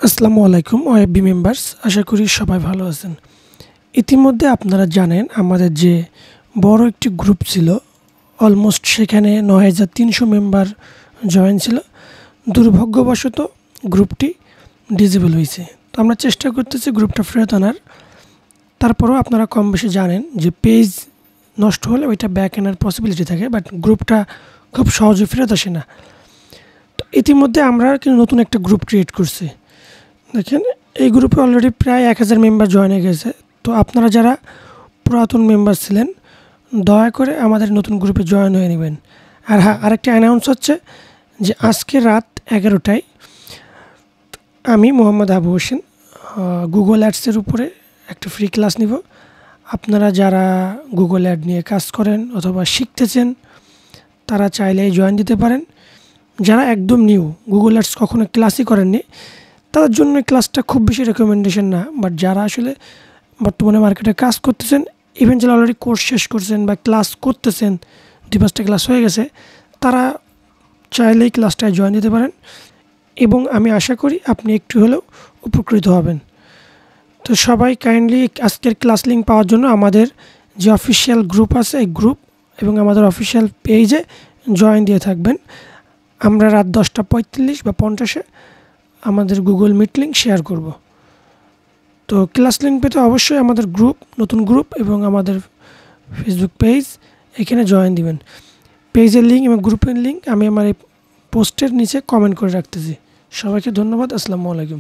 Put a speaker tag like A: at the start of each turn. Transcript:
A: আসসালামু আলাইকুম ওএফবি মেম্বার্স, আশা করি সবাই ভালো আছেন। ইতিমধ্যে আপনারা জানেন আমাদের যে বড় একটি গ্রুপ ছিল, অলমোস্ট সেখানে ৯৩০০ মেম্বার জয়েন ছিল। দুর্ভাগ্যবশত গ্রুপটি ডিসেবল হয়েছে। তো আমরা চেষ্টা করতেছি গ্রুপটা ফেরত আনার। তারপরেও আপনারা কম বেশি জানেন যে পেজ নষ্ট হলে ওইটা ব্যাক আনার পসিবিলিটি থাকে, বাট গ্রুপটা খুব সহজে ফেরত আসে না। তো ইতিমধ্যে আমরা কিন্তু নতুন একটা গ্রুপ ক্রিয়েট করছি। দেখেন, এই গ্রুপে অলরেডি প্রায় ১,০০০ মেম্বার জয়েন হয়ে গেছে। তো আপনারা যারা পুরাতন মেম্বার ছিলেন, দয়া করে আমাদের নতুন গ্রুপে জয়েন হয়ে নেবেন। আর হ্যাঁ, আরেকটা অ্যানাউন্স হচ্ছে যে আজকে রাত ১১টায় আমি মোহাম্মদ আবু হোসেন গুগল অ্যাডসের উপরে একটা ফ্রি ক্লাস নিব। আপনারা যারা গুগল অ্যাড নিয়ে কাজ করেন অথবা শিখতেছেন, তারা চাইলে জয়েন দিতে পারেন। যারা একদম নিউ, গুগল অ্যাডস কখনো ক্লাসই করেননি, তাদের জন্য ক্লাসটা খুব বেশি রেকমেন্ডেশন না। বাট যারা আসলে বর্তমানে মার্কেটে কাজ করতেছেন, ইভেনচুয়ালি অলরেডি কোর্স শেষ করছেন বা ক্লাস করতেছেন, ২-৫টা ক্লাস হয়ে গেছে, তারা চাইলেই ক্লাসটায় জয়েন দিতে পারেন এবং আমি আশা করি আপনি একটু হলেও উপকৃত হবেন। তো সবাই কাইন্ডলি আজকের ক্লাস লিঙ্ক পাওয়ার জন্য আমাদের যে অফিসিয়াল গ্রুপ আছে, এই গ্রুপ এবং আমাদের অফিসিয়াল পেজে জয়েন দিয়ে থাকবেন। আমরা রাত ১০:৩৫ বা ৫০-এ আমাদের গুগল মিট লিঙ্ক শেয়ার করব। তো ক্লাস লিঙ্ক পেতে অবশ্যই আমাদের গ্রুপ, নতুন গ্রুপ এবং আমাদের ফেসবুক পেজ, এখানে জয়েন দিবেন। পেজের লিঙ্ক এবং গ্রুপের লিঙ্ক আমি আমার এই পোস্টের নিচে কমেন্ট করে রাখতেছি। সবাইকে ধন্যবাদ। আসসালামু আলাইকুম।